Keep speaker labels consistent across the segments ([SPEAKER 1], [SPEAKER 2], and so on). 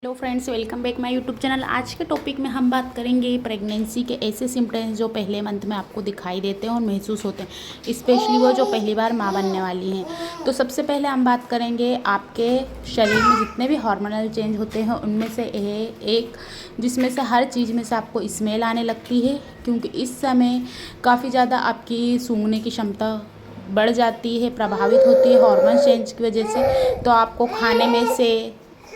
[SPEAKER 1] Hello friends, welcome back my YouTube channel. आज के topic में हम बात करेंगे प्रेगनेंसी के ऐसे सिम्टम्स जो पहले मंथ में आपको दिखाई देते हैं और महसूस होते हैं, स्पेशली वो जो पहली बार माँ बनने वाली हैं। तो सबसे पहले हम बात करेंगे आपके शरीर में जितने भी हार्मोनल चेंज होते हैं उनमें से एक जिसमें से हर चीज़ में से आपको स्मेल आने लगती है, क्योंकि इस समय काफ़ी ज़्यादा आपकी सूंघने की क्षमता बढ़ जाती है, प्रभावित होती है हार्मोन चेंज की वजह से। तो आपको खाने में से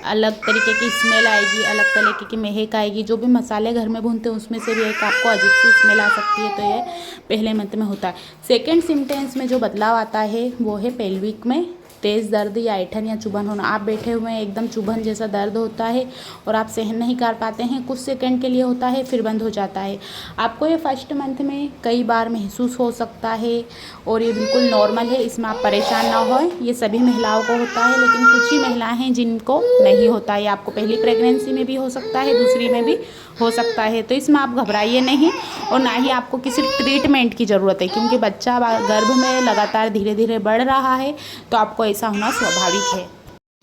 [SPEAKER 1] अलग तरीके की स्मेल आएगी, अलग तरीके की महक आएगी। जो भी मसाले घर में भूनते हैं उसमें से भी एक आपको अजीब सी स्मेल आ सकती है। तो ये पहले मंथ में होता है। सेकेंड सिम्टम्स में जो बदलाव आता है वो है पेल्विक में तेज़ दर्द या ऐंठन या चुभन होना। आप बैठे हुए हैं, एकदम चुभन जैसा दर्द होता है और आप सहन नहीं कर पाते हैं। कुछ सेकंड के लिए होता है, फिर बंद हो जाता है। आपको ये फर्स्ट मंथ में कई बार महसूस हो सकता है और ये बिल्कुल नॉर्मल है, इसमें आप परेशान ना हो। ये सभी महिलाओं को होता है, लेकिन कुछ ही महिलाएं हैं जिनको नहीं होता है। आपको पहली प्रेगनेंसी में भी हो सकता है, दूसरी में भी हो सकता है। तो इसमें आप घबराइए नहीं और ना ही आपको किसी ट्रीटमेंट की ज़रूरत है, क्योंकि बच्चा गर्भ में लगातार धीरे धीरे बढ़ रहा है, तो आपको ऐसा होना स्वाभाविक है।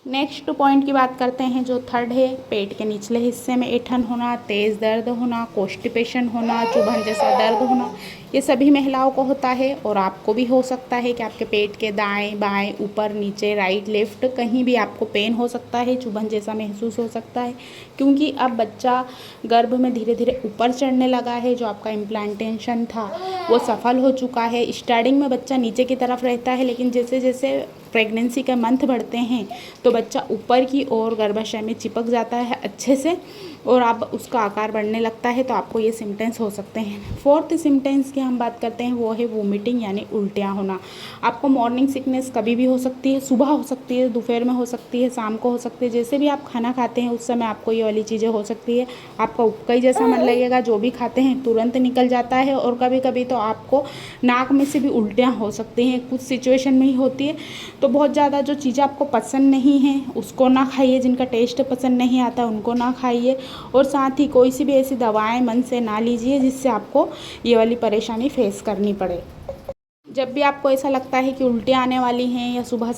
[SPEAKER 1] नेक्स्ट पॉइंट की बात करते हैं, जो थर्ड है पेट के निचले हिस्से में ऐंठन होना, तेज़ दर्द होना, कॉन्स्टिपेशन होना, चुभन जैसा दर्द होना। ये सभी महिलाओं को होता है और आपको भी हो सकता है कि आपके पेट के दाएं बाएं, ऊपर नीचे, राइट लेफ्ट कहीं भी आपको पेन हो सकता है, चुभन जैसा महसूस हो सकता है, क्योंकि अब बच्चा गर्भ में धीरे धीरे ऊपर चढ़ने लगा है। जो आपका इम्प्लांटेशन था वो सफल हो चुका है। स्टार्टिंग में बच्चा नीचे की तरफ रहता है, लेकिन जैसे जैसे प्रेगनेंसी के मंथ बढ़ते हैं तो बच्चा ऊपर की ओर गर्भाशय में चिपक जाता है अच्छे से और अब उसका आकार बढ़ने लगता है। तो आपको ये सिम्टम्स हो सकते हैं। फोर्थ सिम्टम्स की हम बात करते हैं, वो है वोमिटिंग यानी उल्टियाँ होना। आपको मॉर्निंग सिकनेस कभी भी हो सकती है, सुबह हो सकती है, दोपहर में हो सकती है, शाम को हो सकती है। जैसे भी आप खाना खाते हैं उस समय आपको ये वाली चीज़ें हो सकती है। आपका उबकाई जैसा मन लगेगा, जो भी खाते हैं तुरंत निकल जाता है और कभी कभी तो आपको नाक में से भी उल्टियाँ हो सकती हैं, कुछ सिचुएशन में ही होती है। तो बहुत ज़्यादा जो चीज़ें आपको पसंद नहीं हैं उसको ना खाइए, जिनका टेस्ट पसंद नहीं आता उनको ना खाइए, और साथ ही कोई सी भी ऐसी दवाएं मन से ना लीजिए जिससे आपको ये वाली परेशानी फेस करनी पड़े। जब भी आपको ऐसा लगता है कि उल्टी आने वाली हैं या सुबह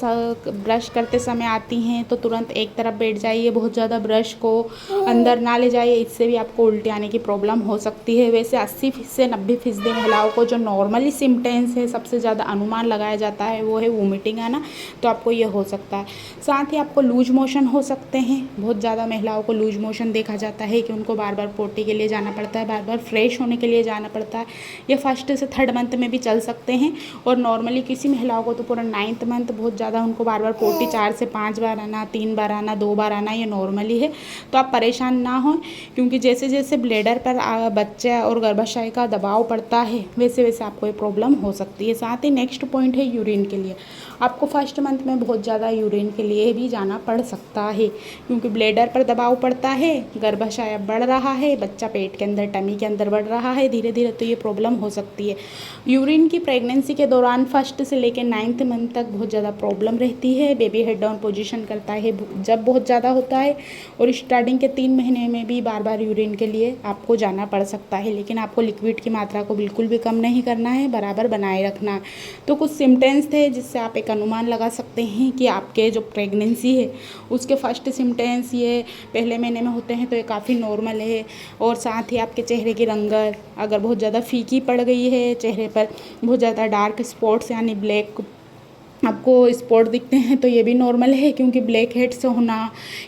[SPEAKER 1] ब्रश करते समय आती हैं तो तुरंत एक तरफ बैठ जाइए, बहुत ज़्यादा ब्रश को अंदर ना ले जाइए, इससे भी आपको उल्टी आने की प्रॉब्लम हो सकती है। वैसे 80 से 90% महिलाओं को जो नॉर्मली सिम्टम्स है, सबसे ज़्यादा अनुमान लगाया जाता है वो है वोमिटिंग आना, तो आपको ये हो सकता है। साथ ही आपको लूज मोशन हो सकते हैं। बहुत ज़्यादा महिलाओं को लूज मोशन देखा जाता है कि उनको बार बार पोटी के लिए जाना पड़ता है, बार बार फ्रेश होने के लिए जाना पड़ता है। ये फर्स्ट से थर्ड मंथ में भी चल सकते हैं और नॉर्मली किसी महिलाओं को तो पूरा 9th मंथ बहुत ज़्यादा उनको बार बार पोटी 4 से 5 बार आना, 3 बार आना, 2 बार आना, ये नॉर्मली है। तो आप परेशान ना हों, क्योंकि जैसे जैसे ब्लैडर पर बच्चे और गर्भाशय का दबाव पड़ता है वैसे वैसे आपको ये प्रॉब्लम हो सकती है। साथ ही नेक्स्ट पॉइंट है यूरिन के लिए। आपको फर्स्ट मंथ में बहुत ज़्यादा यूरिन के लिए भी जाना पड़ सकता है, क्योंकि ब्लैडर पर दबाव पड़ता है, गर्भाशय बढ़ रहा है, बच्चा पेट के अंदर टमी के अंदर बढ़ रहा है धीरे धीरे, तो ये प्रॉब्लम हो सकती है। यूरिन की प्रेगनेंसी के दौरान फर्स्ट से लेकर 9th मंथ तक बहुत ज़्यादा प्रॉब्लम रहती है। बेबी हेड डाउन पोजीशन करता है जब बहुत ज़्यादा होता है, और स्टार्टिंग के 3 महीने में भी बार बार यूरिन के लिए आपको जाना पड़ सकता है, लेकिन आपको लिक्विड की मात्रा को बिल्कुल भी कम नहीं करना है, बराबर बनाए रखना है। तो कुछ सिम्टम्स थे जिससे आप एक अनुमान लगा सकते हैं कि आपके जो प्रेगनेंसी है उसके फर्स्ट सिम्टम्स ये पहले महीने में होते हैं, तो ये काफ़ी नॉर्मल है। और साथ ही आपके चेहरे की रंगत अगर बहुत ज़्यादा फीकी पड़ गई है, चेहरे पर बहुत ज़्यादा डार्क स्पॉट्स यानी ब्लैक आपको स्पॉट दिखते हैं, तो ये भी नॉर्मल है, क्योंकि ब्लैक हेड्स होना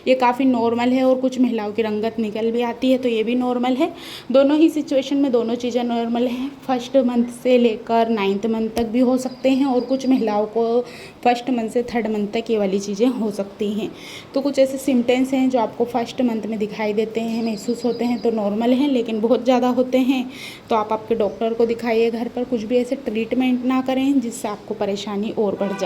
[SPEAKER 1] ये काफ़ी नॉर्मल है। और कुछ महिलाओं की रंगत निकल भी आती है, तो ये भी नॉर्मल है। दोनों ही सिचुएशन में दोनों चीज़ें नॉर्मल हैं। फर्स्ट मंथ से लेकर 9th मंथ तक भी हो सकते हैं, और कुछ महिलाओं को फर्स्ट मंथ से थर्ड मंथ तक ये वाली चीज़ें हो सकती हैं। तो कुछ ऐसे सिम्टम्स हैं जो आपको फर्स्ट मंथ में दिखाई देते हैं, महसूस होते हैं, तो नॉर्मल हैं। लेकिन बहुत ज़्यादा होते हैं तो आप आपके डॉक्टर को दिखाइए घर पर, कुछ भी ऐसे ट्रीटमेंट ना करें जिससे आपको परेशानी और बढ़ जाए।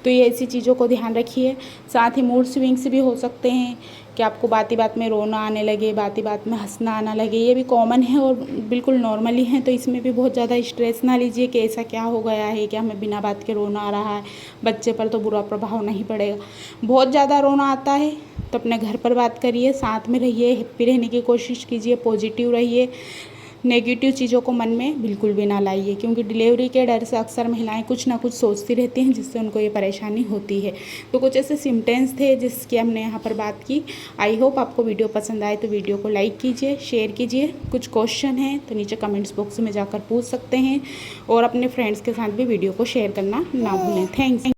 [SPEAKER 1] तो ये ऐसी चीज़ों को ध्यान रखिए। साथ ही मूड स्विंग्स भी हो सकते हैं कि आपको बाती बात में रोना आने लगे, बाती बात में हंसना आना लगे, ये भी कॉमन है और बिल्कुल नॉर्मली है। तो इसमें भी बहुत ज़्यादा स्ट्रेस ना लीजिए कि ऐसा क्या हो गया है कि हमें बिना बात के रोना आ रहा है। बच्चे पर तो बुरा प्रभाव नहीं पड़ेगा। बहुत ज़्यादा रोना आता है तो अपने घर पर बात करिए, साथ में रहिए, हैप्पी रहने की कोशिश कीजिए, पॉजिटिव रहिए। नेगेटिव चीज़ों को मन में बिल्कुल भी ना लाइए, क्योंकि डिलीवरी के डर से अक्सर महिलाएं कुछ ना कुछ सोचती रहती हैं जिससे उनको ये परेशानी होती है। तो कुछ ऐसे सिम्टम्स थे जिसकी हमने यहाँ पर बात की। आई होप आपको वीडियो पसंद आए तो वीडियो को लाइक कीजिए, शेयर कीजिए। कुछ क्वेश्चन हैं तो नीचे कमेंट्स बॉक्स में जाकर पूछ सकते हैं, और अपने फ्रेंड्स के साथ भी वीडियो को शेयर करना ना भूलें। थैंक्स।